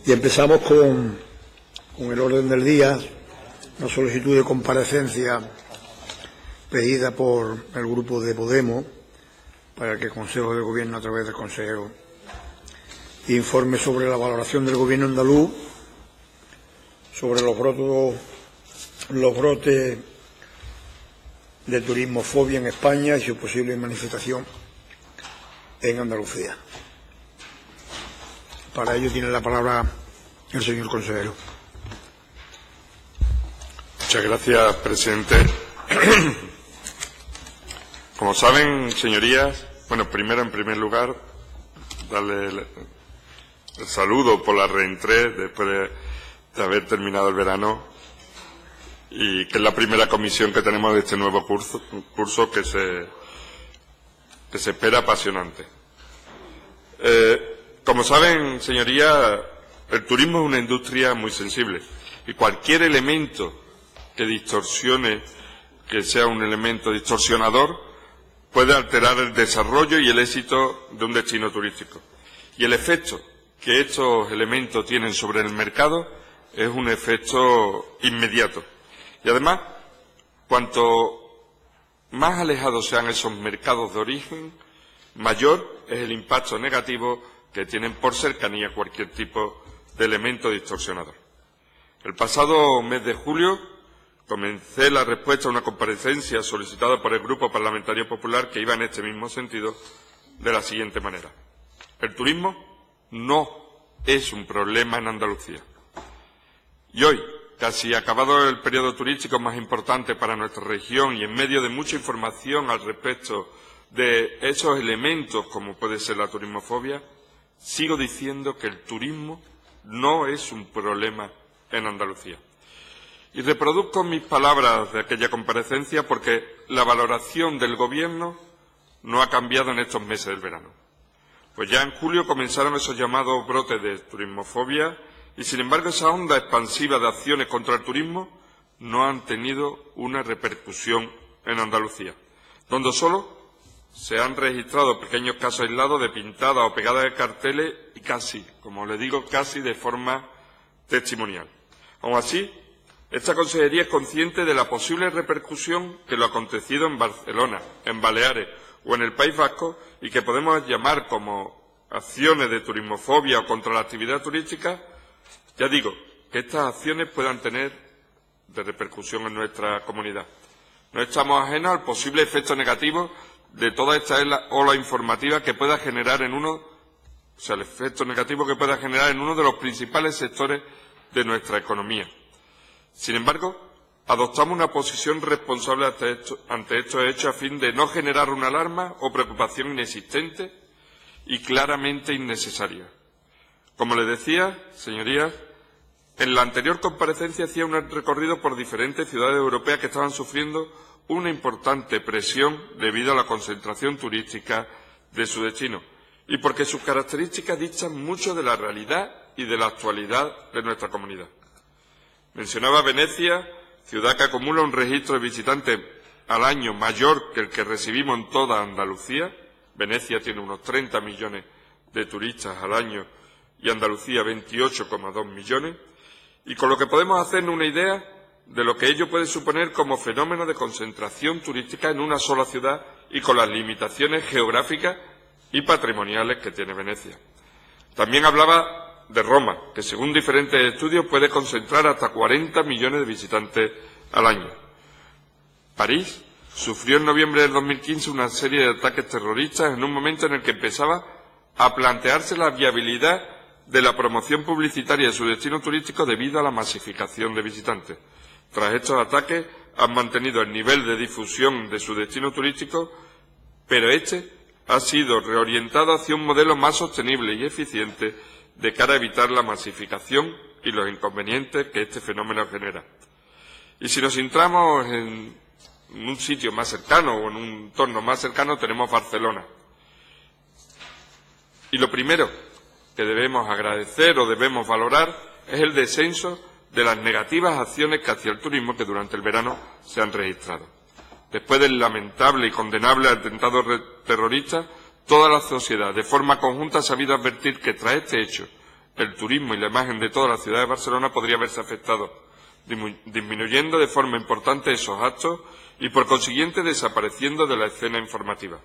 Y empezamos con el orden del día, una solicitud de comparecencia pedida por el grupo de Podemos para que el Consejo de Gobierno, a través del consejero, informe sobre la valoración del Gobierno andaluz sobre los brotes de turismofobia en España y su posible manifestación en Andalucía. Para ello tiene la palabra el señor consejero. Muchas gracias, presidente. Como saben, señorías, primero, en primer lugar, darle el saludo por la reentrée después de haber terminado el verano, y que es la primera comisión que tenemos de este nuevo curso que se espera apasionante. Como saben, señorías, el turismo es una industria muy sensible, y cualquier elemento que distorsione, que sea un elemento distorsionador, puede alterar el desarrollo y el éxito de un destino turístico. Y el efecto que estos elementos tienen sobre el mercado es un efecto inmediato. Y además, cuanto más alejados sean esos mercados de origen, mayor es el impacto negativo que tienen por cercanía cualquier tipo de elemento distorsionador. El pasado mes de julio comencé la respuesta a una comparecencia solicitada por el Grupo Parlamentario Popular que iba en este mismo sentido, de la siguiente manera. El turismo no es un problema en Andalucía. Y hoy, casi acabado el periodo turístico más importante para nuestra región y en medio de mucha información al respecto de esos elementos como puede ser la turismofobia, sigo diciendo que el turismo no es un problema en Andalucía. Y reproduzco mis palabras de aquella comparecencia porque la valoración del Gobierno no ha cambiado en estos meses del verano. Pues ya en julio comenzaron esos llamados brotes de turismofobia y, sin embargo, esa onda expansiva de acciones contra el turismo no han tenido una repercusión en Andalucía, donde solo se han registrado pequeños casos aislados de pintadas o pegadas de carteles y casi, como le digo, casi de forma testimonial. Aun así, esta consejería es consciente de la posible repercusión que lo acontecido en Barcelona, en Baleares o en el País Vasco, y que podemos llamar como acciones de turismofobia o contra la actividad turística, ya digo, que estas acciones puedan tener de repercusión en nuestra comunidad. No estamos ajenos al posible efecto negativo de toda esta ola informativa que pueda generar el efecto negativo que pueda generar en uno de los principales sectores de nuestra economía. Sin embargo, adoptamos una posición responsable ante estos hechos a fin de no generar una alarma o preocupación inexistente y claramente innecesaria. Como les decía, señorías, en la anterior comparecencia hacía un recorrido por diferentes ciudades europeas que estaban sufriendo una importante presión debido a la concentración turística de su destino y porque sus características dictan mucho de la realidad y de la actualidad de nuestra comunidad. Mencionaba Venecia, ciudad que acumula un registro de visitantes al año mayor que el que recibimos en toda Andalucía. Venecia tiene unos 30 millones de turistas al año y Andalucía 28,2 millones. Y con lo que podemos hacernos una idea de lo que ello puede suponer como fenómeno de concentración turística en una sola ciudad y con las limitaciones geográficas y patrimoniales que tiene Venecia. También hablaba de Roma, que según diferentes estudios puede concentrar hasta 40 millones de visitantes al año. París sufrió en noviembre del 2015 una serie de ataques terroristas en un momento en el que empezaba a plantearse la viabilidad de la promoción publicitaria de su destino turístico debido a la masificación de visitantes. Tras estos ataques han mantenido el nivel de difusión de su destino turístico, pero este ha sido reorientado hacia un modelo más sostenible y eficiente de cara a evitar la masificación y los inconvenientes que este fenómeno genera. Y si nos centramos en un sitio más cercano o en un entorno más cercano, tenemos Barcelona. Y lo primero que debemos agradecer o debemos valorar es el descenso de las negativas acciones que hacia el turismo que durante el verano se han registrado. Después del lamentable y condenable atentado terrorista, toda la sociedad, de forma conjunta, ha sabido advertir que tras este hecho el turismo y la imagen de toda la ciudad de Barcelona podría verse afectado, disminuyendo de forma importante esos actos y, por consiguiente, desapareciendo de la escena informativa.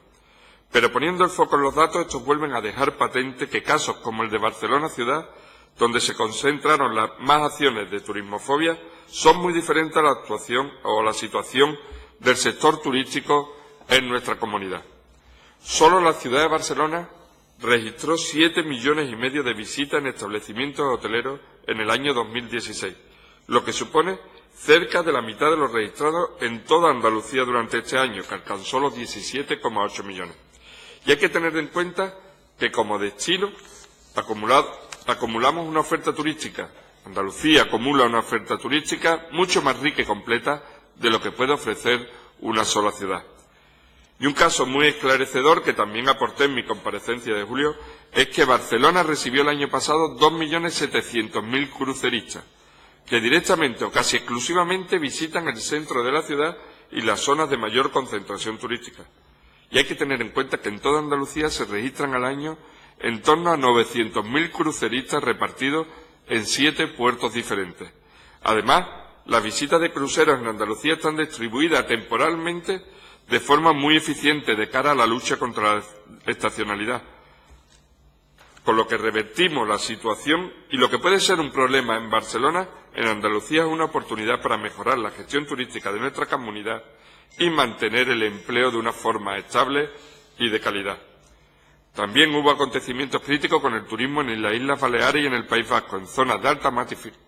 Pero poniendo el foco en los datos, estos vuelven a dejar patente que casos como el de Barcelona ciudad, donde se concentraron las más acciones de turismofobia, son muy diferentes a la actuación o a la situación del sector turístico en nuestra comunidad. Solo la ciudad de Barcelona registró 7,5 millones de visitas en establecimientos hoteleros en el año 2016, lo que supone cerca de la mitad de los registrados en toda Andalucía durante este año, que alcanzó los 17,8 millones. Y hay que tener en cuenta que como destino acumulamos una oferta turística. Andalucía acumula una oferta turística mucho más rica y completa de lo que puede ofrecer una sola ciudad. Y un caso muy esclarecedor que también aporté en mi comparecencia de julio es que Barcelona recibió el año pasado 2.700.000 cruceristas, que directamente o casi exclusivamente visitan el centro de la ciudad y las zonas de mayor concentración turística. Y hay que tener en cuenta que en toda Andalucía se registran al año en torno a 900.000 cruceristas repartidos en 7 puertos diferentes. Además, las visitas de cruceros en Andalucía están distribuidas temporalmente de forma muy eficiente de cara a la lucha contra la estacionalidad, con lo que revertimos la situación y lo que puede ser un problema en Barcelona, en Andalucía es una oportunidad para mejorar la gestión turística de nuestra comunidad y mantener el empleo de una forma estable y de calidad. También hubo acontecimientos críticos con el turismo en las Islas Baleares y en el País Vasco, en zonas de alta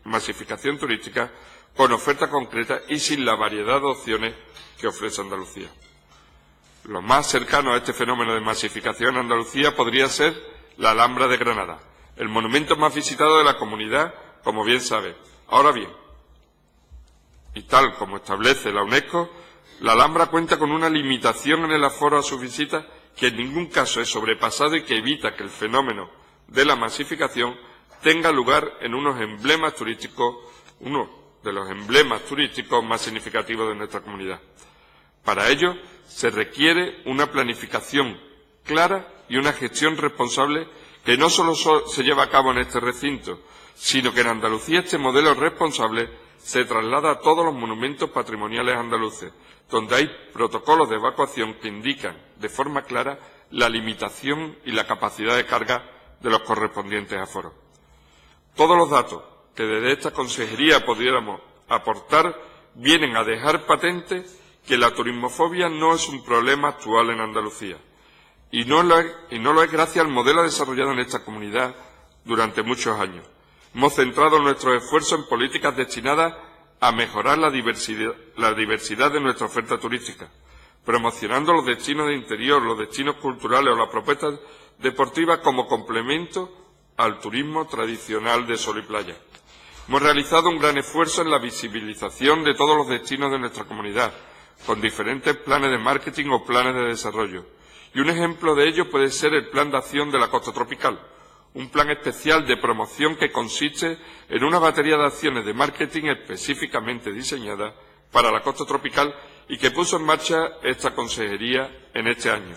masificación turística, con oferta concreta y sin la variedad de opciones que ofrece Andalucía. Lo más cercano a este fenómeno de masificación en Andalucía podría ser la Alhambra de Granada, el monumento más visitado de la comunidad, como bien sabe. Ahora bien, y tal como establece la UNESCO, la Alhambra cuenta con una limitación en el aforo a sus visitas que en ningún caso es sobrepasado y que evita que el fenómeno de la masificación tenga lugar en uno de los emblemas turísticos más significativos de nuestra comunidad. Para ello, se requiere una planificación clara y una gestión responsable que no solo se lleva a cabo en este recinto, sino que en Andalucía este modelo responsable se traslada a todos los monumentos patrimoniales andaluces, donde hay protocolos de evacuación que indican de forma clara la limitación y la capacidad de carga de los correspondientes aforos. Todos los datos que desde esta consejería pudiéramos aportar vienen a dejar patente que la turismofobia no es un problema actual en Andalucía, y no lo es gracias al modelo desarrollado en esta comunidad durante muchos años. Hemos centrado nuestros esfuerzos en políticas destinadas a mejorar la diversidad de nuestra oferta turística, promocionando los destinos de interior, los destinos culturales o las propuestas deportivas como complemento al turismo tradicional de sol y playa. Hemos realizado un gran esfuerzo en la visibilización de todos los destinos de nuestra comunidad, con diferentes planes de marketing o planes de desarrollo. Y un ejemplo de ello puede ser el Plan de Acción de la Costa Tropical, un plan especial de promoción que consiste en una batería de acciones de marketing específicamente diseñada para la Costa Tropical y que puso en marcha esta consejería en este año,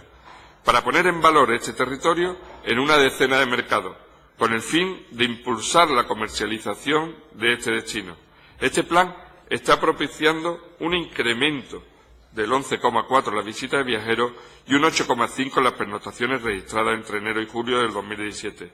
para poner en valor este territorio en una decena de mercados, con el fin de impulsar la comercialización de este destino. Este plan está propiciando un incremento del 11,4 en las visitas de viajeros y un 8,5 en las pernoctaciones registradas entre enero y julio del 2017.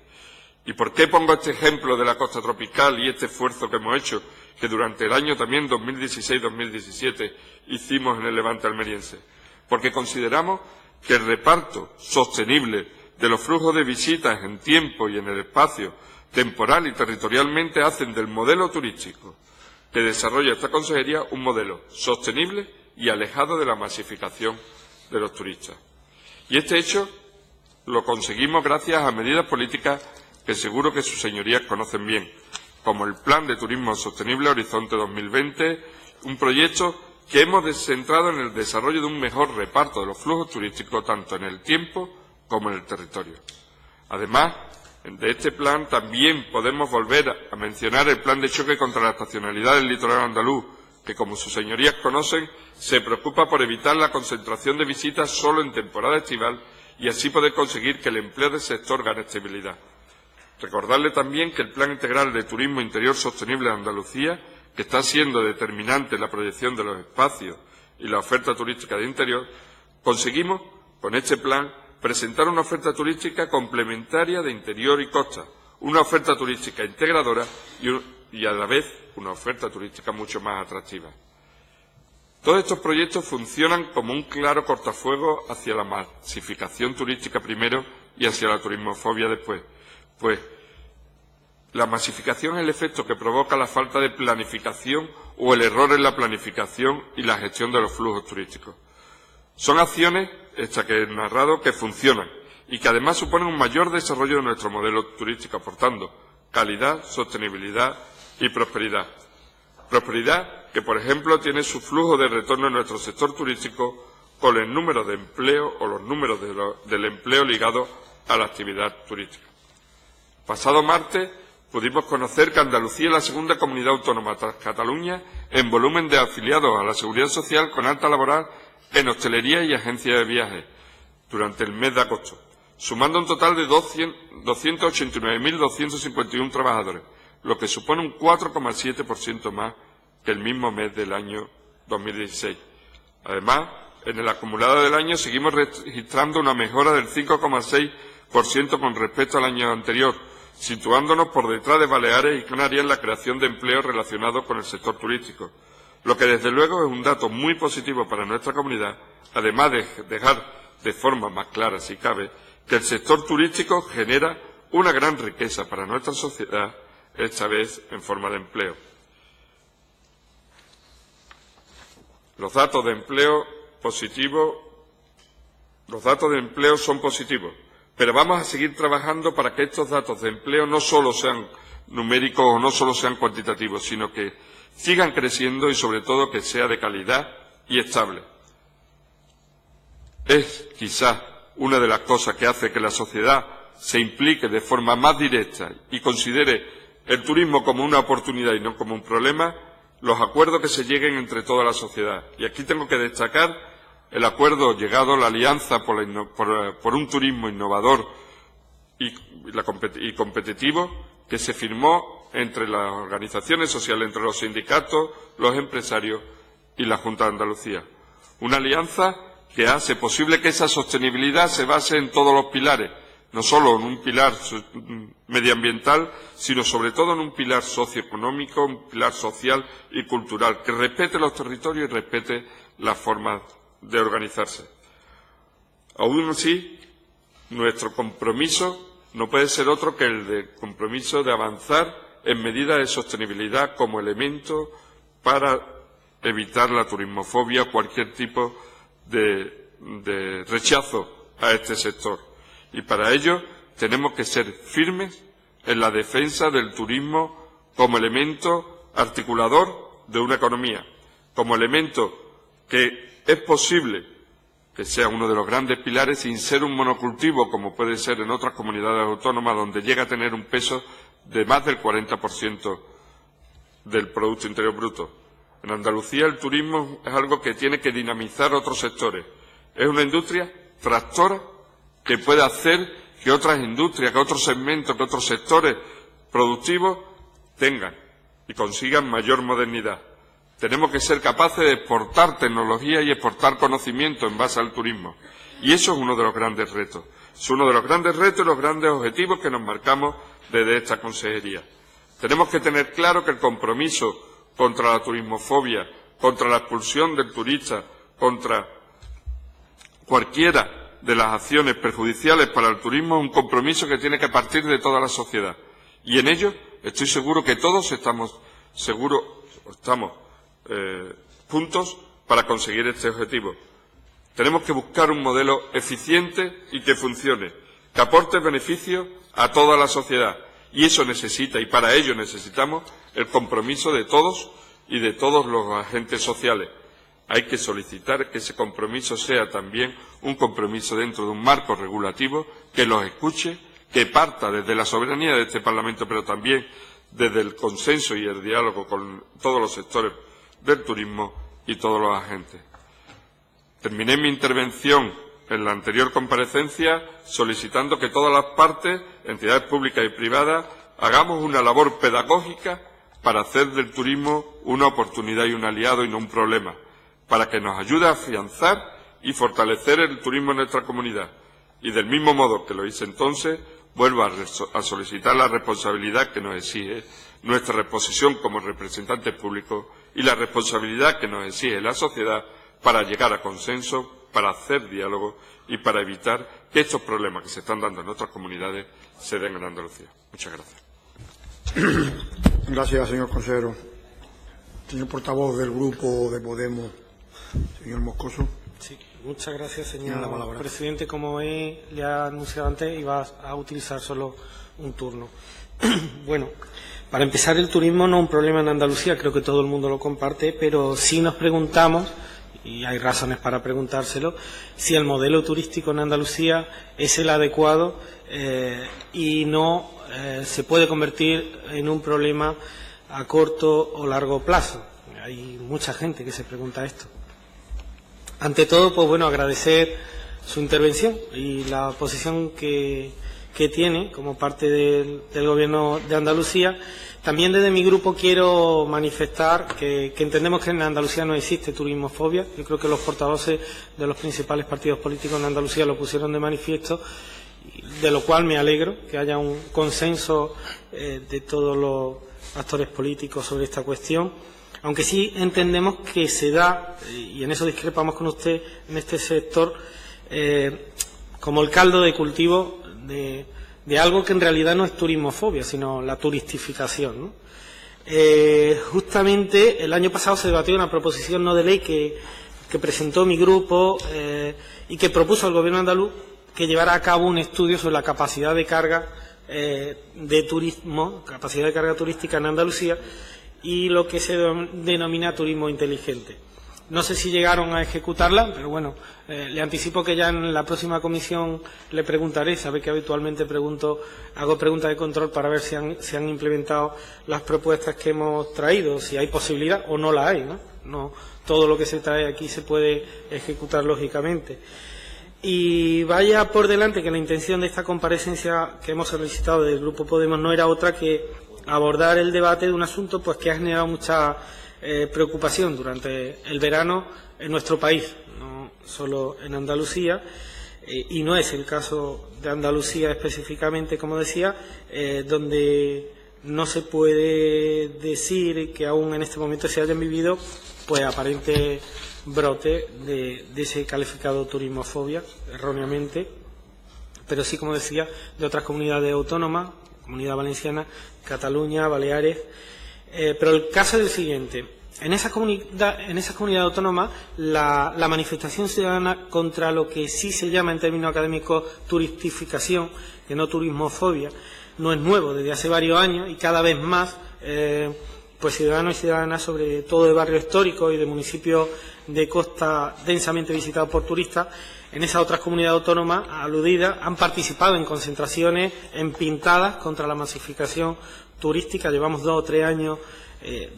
¿Y por qué pongo este ejemplo de la Costa Tropical y este esfuerzo que hemos hecho, que durante el año también 2016-2017 hicimos en el Levante almeriense? Porque consideramos que el reparto sostenible de los flujos de visitas en tiempo y en el espacio temporal y territorialmente hacen del modelo turístico que desarrolla esta consejería un modelo sostenible y alejado de la masificación de los turistas. Y este hecho lo conseguimos gracias a medidas políticas que seguro que sus señorías conocen bien, como el Plan de Turismo Sostenible Horizonte 2020, un proyecto que hemos centrado en el desarrollo de un mejor reparto de los flujos turísticos tanto en el tiempo como en el territorio. Además, de este plan también podemos volver a mencionar el Plan de Choque contra la Estacionalidad del Litoral andaluz, que, como sus señorías conocen, se preocupa por evitar la concentración de visitas solo en temporada estival y así poder conseguir que el empleo del sector gane estabilidad. Recordarle también que el Plan Integral de Turismo Interior Sostenible de Andalucía, que está siendo determinante en la proyección de los espacios y la oferta turística de interior, conseguimos, con este plan, presentar una oferta turística complementaria de interior y costa, una oferta turística integradora y a la vez una oferta turística mucho más atractiva. Todos estos proyectos funcionan como un claro cortafuegos hacia la masificación turística primero y hacia la turismofobia después, pues la masificación es el efecto que provoca la falta de planificación o el error en la planificación y la gestión de los flujos turísticos. Son acciones, estas que he narrado, que funcionan y que además suponen un mayor desarrollo de nuestro modelo turístico, aportando calidad, sostenibilidad y prosperidad. Prosperidad que, por ejemplo, tiene su flujo de retorno en nuestro sector turístico con el número de empleo o los números del empleo ligado a la actividad turística. Pasado martes pudimos conocer que Andalucía es la segunda comunidad autónoma tras Cataluña en volumen de afiliados a la Seguridad Social con alta laboral en hostelería y agencias de viajes durante el mes de agosto, sumando un total de 289.251 trabajadores, lo que supone un 4,7% más que el mismo mes del año 2016. Además, en el acumulado del año seguimos registrando una mejora del 5,6% con respecto al año anterior, situándonos por detrás de Baleares y Canarias en la creación de empleos relacionados con el sector turístico, lo que desde luego es un dato muy positivo para nuestra comunidad, además de dejar de forma más clara, si cabe, que el sector turístico genera una gran riqueza para nuestra sociedad, esta vez en forma de empleo. Los datos de empleo son positivos, pero vamos a seguir trabajando para que estos datos de empleo no solo sean numéricos o no solo sean cuantitativos, sino que sigan creciendo y, sobre todo, que sea de calidad y estable. Es quizás una de las cosas que hace que la sociedad se implique de forma más directa y considere el turismo como una oportunidad y no como un problema, los acuerdos que se lleguen entre toda la sociedad. Y aquí tengo que destacar el acuerdo llegado, la alianza por un turismo innovador y competitivo que se firmó entre las organizaciones sociales, entre los sindicatos, los empresarios y la Junta de Andalucía. Una alianza que hace posible que esa sostenibilidad se base en todos los pilares, no solo en un pilar medioambiental, sino sobre todo en un pilar socioeconómico, un pilar social y cultural, que respete los territorios y respete las formas de organizarse. Aún así, nuestro compromiso no puede ser otro que el compromiso de avanzar en medidas de sostenibilidad como elemento para evitar la turismofobia o cualquier tipo de rechazo a este sector. Y para ello tenemos que ser firmes en la defensa del turismo como elemento articulador de una economía, como elemento que es posible que sea uno de los grandes pilares sin ser un monocultivo, como puede ser en otras comunidades autónomas, donde llega a tener un peso de más del 40% del Producto Interior Bruto. En Andalucía el turismo es algo que tiene que dinamizar otros sectores. Es una industria tractora que puede hacer que otras industrias, que otros segmentos, que otros sectores productivos tengan y consigan mayor modernidad. Tenemos que ser capaces de exportar tecnología y exportar conocimiento en base al turismo. Y eso es uno de los grandes retos. Es uno de los grandes retos y los grandes objetivos que nos marcamos desde esta consejería. Tenemos que tener claro que el compromiso contra la turismofobia, contra la expulsión del turista, contra cualquiera de las acciones perjudiciales para el turismo es un compromiso que tiene que partir de toda la sociedad. Y en ello estoy seguro que todos estamos juntos para conseguir este objetivo. Tenemos que buscar un modelo eficiente y que funcione, que aporte beneficios a toda la sociedad. Y eso necesita, y para ello necesitamos, el compromiso de todos y de todos los agentes sociales. Hay que solicitar que ese compromiso sea también un compromiso dentro de un marco regulativo que los escuche, que parta desde la soberanía de este Parlamento, pero también desde el consenso y el diálogo con todos los sectores del turismo y todos los agentes. Terminé mi intervención en la anterior comparecencia solicitando que todas las partes, entidades públicas y privadas, hagamos una labor pedagógica para hacer del turismo una oportunidad y un aliado y no un problema, para que nos ayude a afianzar y fortalecer el turismo en nuestra comunidad. Y del mismo modo que lo hice entonces, vuelvo a solicitar la responsabilidad que nos exige nuestra reposición como representantes públicos y la responsabilidad que nos exige la sociedad para llegar a consenso, para hacer diálogo y para evitar que estos problemas que se están dando en otras comunidades se den en Andalucía. Muchas gracias. Gracias, señor consejero. Señor portavoz del Grupo de Podemos, señor Moscoso. Sí, muchas gracias, señor presidente. Como le ha anunciado antes, iba a utilizar solo un turno. Bueno, para empezar, el turismo no es un problema en Andalucía, creo que todo el mundo lo comparte, pero sí nos preguntamos, y hay razones para preguntárselo, si el modelo turístico en Andalucía es el adecuado y no se puede convertir en un problema a corto o largo plazo. Hay mucha gente que se pregunta esto. Ante todo, pues bueno, agradecer su intervención y la posición que tiene como parte del Gobierno de Andalucía. También desde mi grupo quiero manifestar que entendemos que en Andalucía no existe turismofobia. Yo creo que los portavoces de los principales partidos políticos en Andalucía lo pusieron de manifiesto, de lo cual me alegro que haya un consenso de todos los actores políticos sobre esta cuestión. Aunque sí entendemos que se da, y en eso discrepamos con usted, en este sector, como el caldo de cultivo de algo que en realidad no es turismofobia, sino la turistificación, ¿no? Justamente el año pasado se debatió una proposición no de ley que presentó mi grupo y que propuso al Gobierno andaluz que llevara a cabo un estudio sobre la capacidad de carga de turismo, capacidad de carga turística en Andalucía, y lo que se denomina turismo inteligente. No sé si llegaron a ejecutarla, pero bueno, le anticipo que ya en la próxima comisión le preguntaré. Sabe que habitualmente hago preguntas de control para ver si han implementado las propuestas que hemos traído, si hay posibilidad o no la hay, ¿no? No todo lo que se trae aquí se puede ejecutar lógicamente. Y vaya por delante que la intención de esta comparecencia que hemos solicitado del Grupo Podemos no era otra que abordar el debate de un asunto pues que ha generado mucha preocupación durante el verano en nuestro país, no solo en Andalucía, y no es el caso de Andalucía específicamente, como decía, donde no se puede decir que aún en este momento se hayan vivido pues aparente brote de ese calificado turismofobia, erróneamente, pero sí, como decía, de otras comunidades autónomas, Comunidad Valenciana, Cataluña, Baleares. Pero el caso es el siguiente. En esa comunidad autónoma, la manifestación ciudadana contra lo que sí se llama en términos académicos turistificación, que no turismofobia, no es nuevo desde hace varios años y cada vez más pues ciudadanos y ciudadanas, sobre todo de barrios históricos y de municipios de costa densamente visitados por turistas, en esas otras comunidades autónomas aludidas, han participado en concentraciones, en pintadas contra la masificación turística. Llevamos 2 o 3 años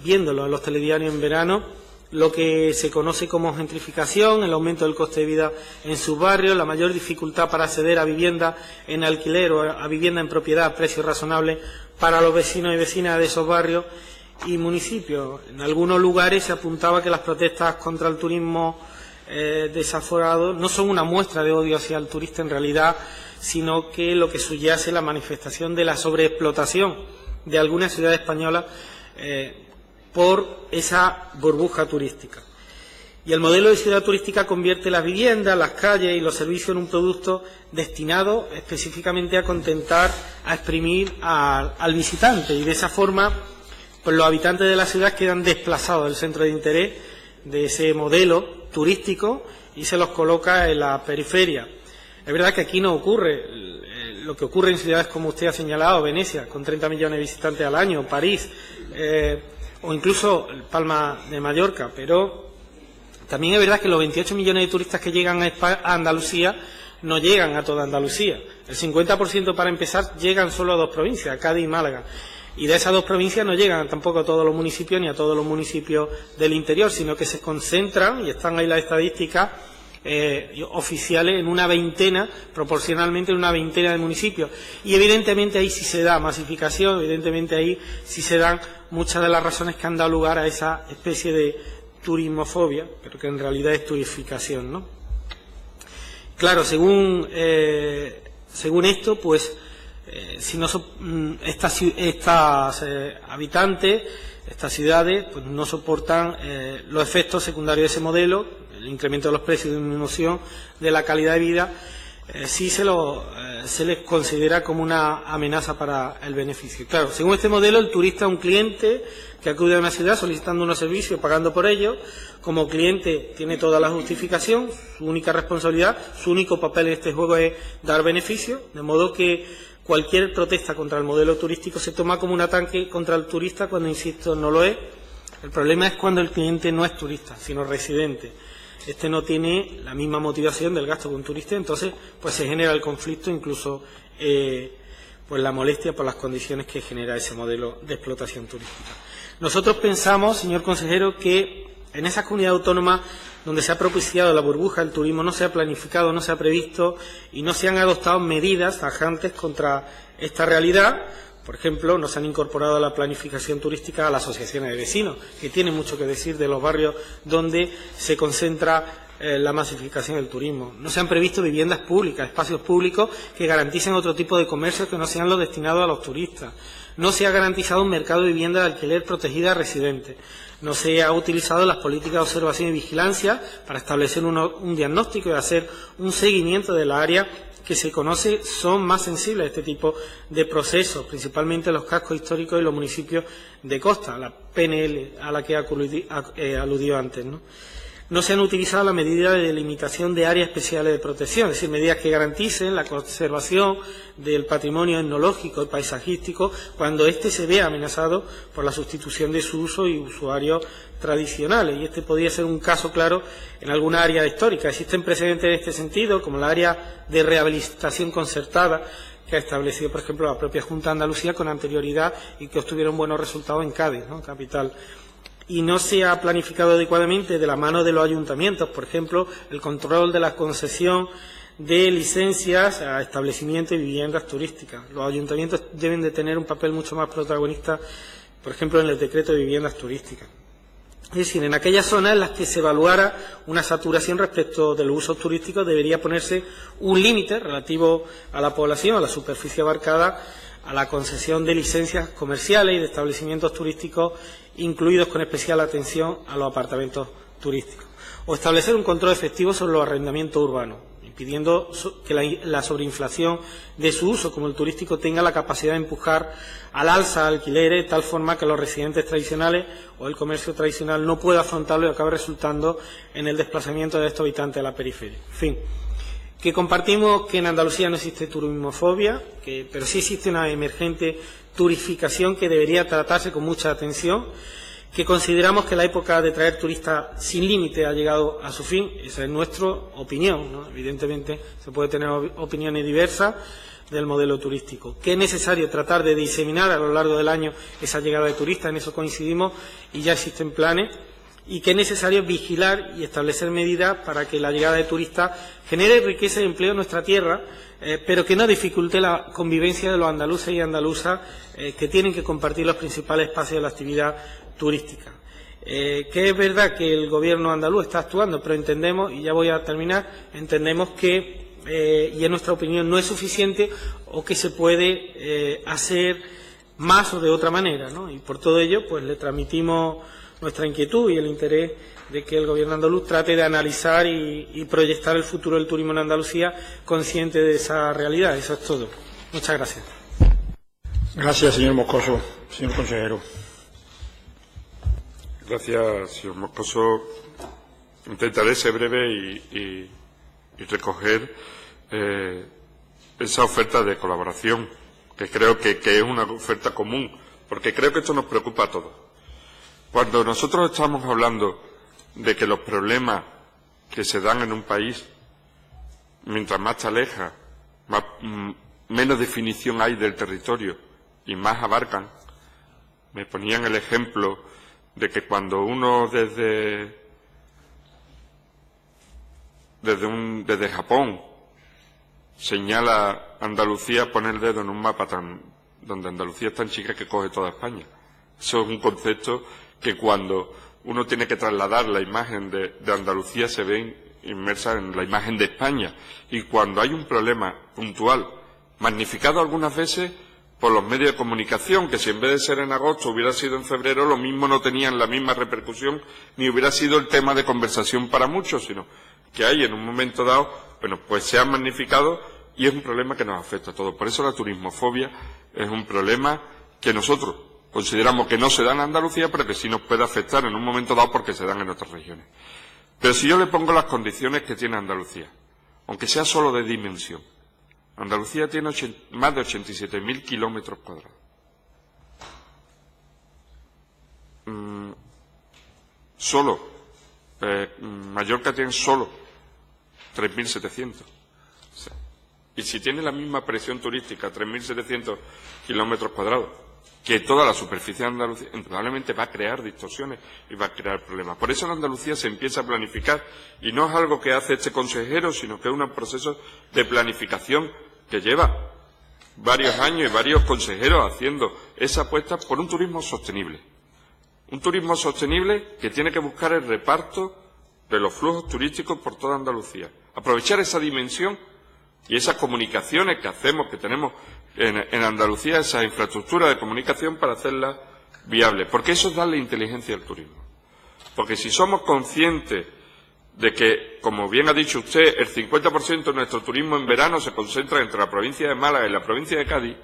viéndolo en los telediarios en verano, lo que se conoce como gentrificación, el aumento del coste de vida en sus barrios, la mayor dificultad para acceder a vivienda en alquiler o a vivienda en propiedad a precios razonables para los vecinos y vecinas de esos barrios y municipios. En algunos lugares se apuntaba que las protestas contra el turismo desaforado no son una muestra de odio hacia el turista en realidad, sino que lo que subyace es la manifestación de la sobreexplotación de algunas ciudades españolas por esa burbuja turística. Y el modelo de ciudad turística convierte las viviendas, las calles y los servicios en un producto destinado específicamente a contentar, a exprimir al visitante, y de esa forma pues los habitantes de la ciudad quedan desplazados del centro de interés de ese modelo turístico y se los coloca en la periferia. Es verdad que aquí no ocurre lo que ocurre en ciudades como usted ha señalado, Venecia, con 30 millones de visitantes al año, París, o incluso Palma de Mallorca, pero también es verdad que los 28 millones de turistas que llegan a Andalucía no llegan a toda Andalucía. El 50% para empezar llegan solo a 2 provincias, a Cádiz y Málaga. Y de esas 2 provincias no llegan tampoco a todos los municipios ni a todos los municipios del interior, sino que se concentran, y están ahí las estadísticas, oficiales en una veintena, proporcionalmente en una veintena de municipios. Y evidentemente ahí sí se da masificación, evidentemente ahí sí se dan muchas de las razones que han dado lugar a esa especie de turismofobia, pero que en realidad es turificación, ¿no? Claro, según esto, pues, si no estas habitantes, estas ciudades, pues no soportan los efectos secundarios de ese modelo, el incremento de los precios y disminución de la calidad de vida, sí se les considera como una amenaza para el beneficio. Claro, según este modelo, el turista es un cliente que acude a una ciudad solicitando unos servicios, pagando por ellos. Como cliente tiene toda la justificación, su única responsabilidad, su único papel en este juego es dar beneficio, de modo que cualquier protesta contra el modelo turístico se toma como un ataque contra el turista cuando, insisto, no lo es. El problema es cuando el cliente no es turista, sino residente. Este no tiene la misma motivación del gasto que un turista, entonces pues se genera el conflicto, incluso pues la molestia por las condiciones que genera ese modelo de explotación turística. Nosotros pensamos, señor consejero, que en esas comunidades autónomas donde se ha propiciado la burbuja del turismo no se ha planificado, no se ha previsto y no se han adoptado medidas tajantes contra esta realidad. Por ejemplo, no se han incorporado a la planificación turística a las asociaciones de vecinos, que tienen mucho que decir de los barrios donde se concentra la masificación del turismo. No se han previsto viviendas públicas, espacios públicos que garanticen otro tipo de comercios que no sean los destinados a los turistas. No se ha garantizado un mercado de vivienda de alquiler protegida a residentes. No se ha utilizado las políticas de observación y vigilancia para establecer un diagnóstico y hacer un seguimiento de la área que se conoce son más sensibles a este tipo de procesos, principalmente los cascos históricos y los municipios de costa, la PNL a la que he aludido antes, ¿no? No se han utilizado las medidas de delimitación de áreas especiales de protección, es decir, medidas que garanticen la conservación del patrimonio etnológico y paisajístico cuando éste se vea amenazado por la sustitución de su uso y usuarios tradicionales. Y este podría ser un caso claro en alguna área histórica. Existen precedentes en este sentido, como la área de rehabilitación concertada que ha establecido, por ejemplo, la propia Junta de Andalucía con anterioridad y que obtuvieron buenos resultados en Cádiz, ¿no?, capital. Y no se ha planificado adecuadamente de la mano de los ayuntamientos, por ejemplo, el control de la concesión de licencias a establecimientos y viviendas turísticas. Los ayuntamientos deben de tener un papel mucho más protagonista, por ejemplo, en el decreto de viviendas turísticas. Es decir, en aquellas zonas en las que se evaluara una saturación respecto de los usos turísticos, debería ponerse un límite relativo a la población, a la superficie abarcada, a la concesión de licencias comerciales y de establecimientos turísticos, incluidos con especial atención a los apartamentos turísticos. O establecer un control efectivo sobre los arrendamientos urbanos, impidiendo que la sobreinflación de su uso, como el turístico, tenga la capacidad de empujar al alza alquileres de tal forma que los residentes tradicionales o el comercio tradicional no pueda afrontarlo y acabe resultando en el desplazamiento de estos habitantes a la periferia. En fin, que compartimos que en Andalucía no existe turismofobia, pero sí existe una emergente turificación que debería tratarse con mucha atención, que consideramos que la época de traer turistas sin límite ha llegado a su fin. Esa es nuestra opinión, ¿no? Evidentemente se puede tener opiniones diversas del modelo turístico, que es necesario tratar de diseminar a lo largo del año esa llegada de turistas, en eso coincidimos y ya existen planes, y que es necesario vigilar y establecer medidas para que la llegada de turistas genere riqueza y empleo en nuestra tierra, pero que no dificulte la convivencia de los andaluces y andaluzas que tienen que compartir los principales espacios de la actividad turística. Que es verdad que el Gobierno andaluz está actuando, pero entendemos, y ya voy a terminar, entendemos que, y en nuestra opinión, no es suficiente o que se puede hacer más o de otra manera, ¿no? Y por todo ello, pues le transmitimos nuestra inquietud y el interés de que el Gobierno andaluz trate de analizar y proyectar el futuro del turismo en Andalucía consciente de esa realidad. Eso es todo. Muchas gracias. Gracias, señor Moscoso. Señor consejero. Gracias, señor Moscoso. Intentaré ser breve y recoger esa oferta de colaboración, que creo que es una oferta común, porque creo que esto nos preocupa a todos. Cuando nosotros estamos hablando de que los problemas que se dan en un país, mientras más te alejas, menos definición hay del territorio y más abarcan, me ponían el ejemplo de que cuando uno desde desde Japón señala Andalucía, pone el dedo en un mapa donde Andalucía es tan chica que coge toda España. Eso es un concepto que cuando uno tiene que trasladar la imagen de Andalucía se ve inmersa en la imagen de España. Y cuando hay un problema puntual, magnificado algunas veces por los medios de comunicación, que si en vez de ser en agosto hubiera sido en febrero, lo mismo no tenían la misma repercusión, ni hubiera sido el tema de conversación para muchos, sino que hay en un momento dado, bueno, pues se han magnificado y es un problema que nos afecta a todos. Por eso la turismofobia es un problema que nosotros consideramos que no se da en Andalucía, pero que sí nos puede afectar en un momento dado porque se dan en otras regiones. Pero si yo le pongo las condiciones que tiene Andalucía, aunque sea solo de dimensión, Andalucía tiene más de 87.000 kilómetros cuadrados. Mallorca tiene solo 3.700. O sea, y si tiene la misma presión turística, 3.700 kilómetros cuadrados, que toda la superficie de Andalucía, indudablemente va a crear distorsiones y va a crear problemas. Por eso en Andalucía se empieza a planificar, y no es algo que hace este consejero, sino que es un proceso de planificación que lleva varios años y varios consejeros haciendo esa apuesta por un turismo sostenible. Un turismo sostenible que tiene que buscar el reparto de los flujos turísticos por toda Andalucía. Aprovechar esa dimensión y esas comunicaciones que hacemos, que tenemos en Andalucía, esa infraestructura de comunicación para hacerla viable. Porque eso es darle inteligencia al turismo. Porque si somos conscientes de que, como bien ha dicho usted, el 50% de nuestro turismo en verano se concentra entre la provincia de Málaga y la provincia de Cádiz,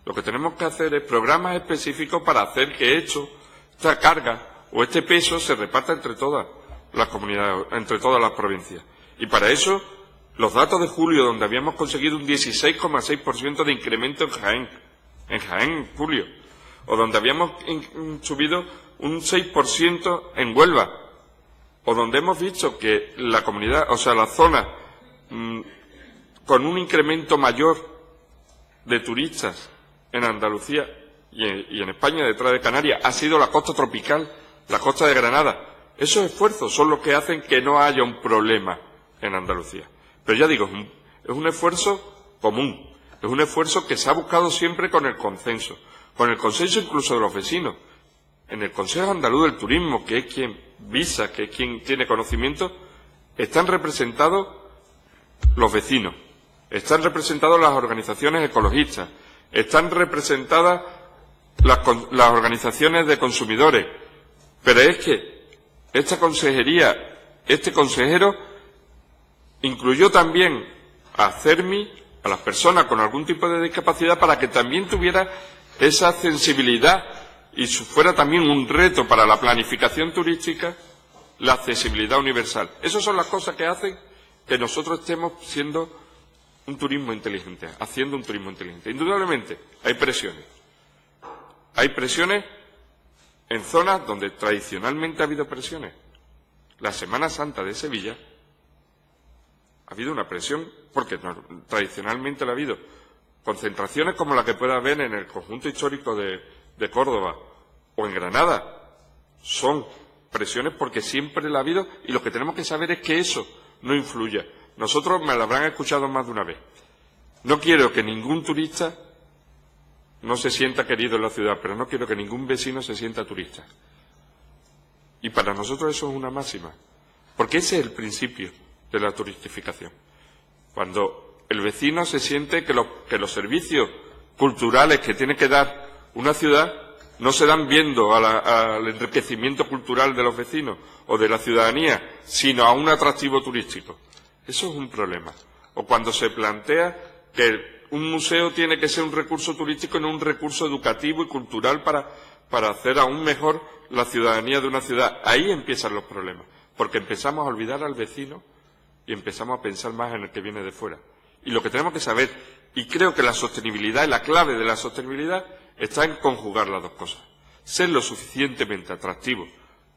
lo que tenemos que hacer es programas específicos para hacer que esta carga o este peso se reparta entre todas las comunidades, entre todas las provincias. Y para eso, los datos de julio, donde habíamos conseguido un 16,6% de incremento en Jaén en julio, o donde habíamos subido un 6% en Huelva, o donde hemos visto que la comunidad, o sea, la zona con un incremento mayor de turistas en Andalucía y en España, detrás de Canarias, ha sido la costa tropical, la costa de Granada. Esos esfuerzos son los que hacen que no haya un problema en Andalucía. Pero ya digo, es un esfuerzo común, es un esfuerzo que se ha buscado siempre con el consenso incluso de los vecinos. En el Consejo Andaluz del Turismo, que es quien visa, que es quien tiene conocimiento, están representados los vecinos, están representadas las organizaciones ecologistas, están representadas las organizaciones de consumidores. Pero es que esta consejería, este consejero, incluyó también a CERMI, a las personas con algún tipo de discapacidad, para que también tuviera esa sensibilidad y fuera también un reto para la planificación turística, la accesibilidad universal. Esas son las cosas que hacen que nosotros estemos siendo un turismo inteligente, haciendo un turismo inteligente. Indudablemente hay presiones. Hay presiones en zonas donde tradicionalmente ha habido presiones. La Semana Santa de Sevilla ha habido una presión porque tradicionalmente la ha habido. Concentraciones como la que pueda haber en el conjunto histórico de Córdoba o en Granada son presiones porque siempre la ha habido, y lo que tenemos que saber es que eso no influya. Nosotros me lo habrán escuchado más de una vez. No quiero que ningún turista no se sienta querido en la ciudad, pero no quiero que ningún vecino se sienta turista. Y para nosotros eso es una máxima, porque ese es el principio de la turistificación. Cuando el vecino se siente que los servicios culturales que tiene que dar una ciudad no se dan viendo al enriquecimiento cultural de los vecinos o de la ciudadanía, sino a un atractivo turístico. Eso es un problema. O cuando se plantea que un museo tiene que ser un recurso turístico y no un recurso educativo y cultural para hacer aún mejor la ciudadanía de una ciudad. Ahí empiezan los problemas, porque empezamos a olvidar al vecino y empezamos a pensar más en el que viene de fuera. Y lo que tenemos que saber, y creo que la sostenibilidad y la clave de la sostenibilidad está en conjugar las dos cosas. Ser lo suficientemente atractivo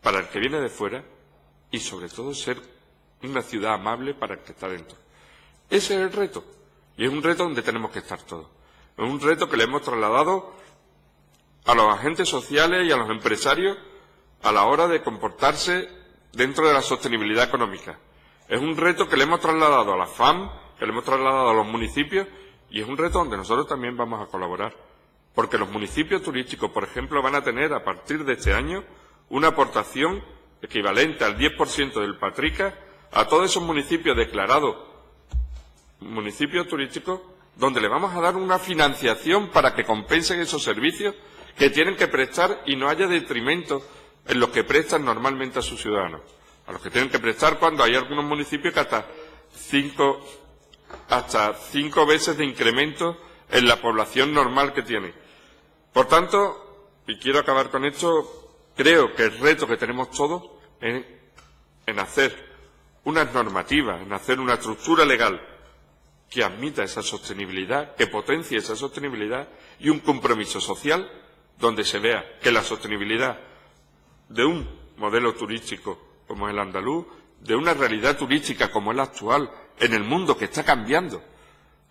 para el que viene de fuera y, sobre todo, ser una ciudad amable para el que está dentro. Ese es el reto. Y es un reto donde tenemos que estar todos. Es un reto que le hemos trasladado a los agentes sociales y a los empresarios a la hora de comportarse dentro de la sostenibilidad económica. Es un reto que le hemos trasladado a la FAM, que le hemos trasladado a los municipios, y es un reto donde nosotros también vamos a colaborar. Porque los municipios turísticos, por ejemplo, van a tener a partir de este año una aportación equivalente al 10% del Patrica a todos esos municipios declarados municipios turísticos, donde le vamos a dar una financiación para que compensen esos servicios que tienen que prestar y no haya detrimento en los que prestan normalmente a sus ciudadanos. A los que tienen que prestar cuando hay algunos municipios que hasta cinco veces de incremento en la población normal que tienen. Por tanto, y quiero acabar con esto, creo que el reto que tenemos todos es en hacer unas normativas, en hacer una estructura legal que admita esa sostenibilidad, que potencie esa sostenibilidad y un compromiso social donde se vea que la sostenibilidad de un modelo turístico como el andaluz, de una realidad turística como es la actual en el mundo que está cambiando.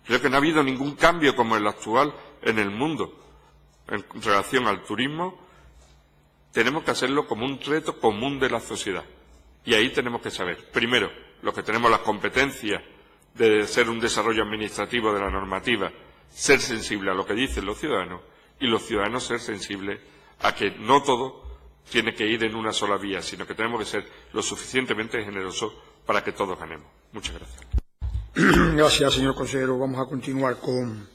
Creo que no ha habido ningún cambio como el actual en el mundo en relación al turismo. Tenemos que hacerlo como un reto común de la sociedad. Y ahí tenemos que saber, primero, los que tenemos las competencias de ser un desarrollo administrativo de la normativa, ser sensible a lo que dicen los ciudadanos, y los ciudadanos ser sensibles a que no todo tiene que ir en una sola vía, sino que tenemos que ser lo suficientemente generosos para que todos ganemos. Muchas gracias. Gracias, señor consejero. Vamos a continuar con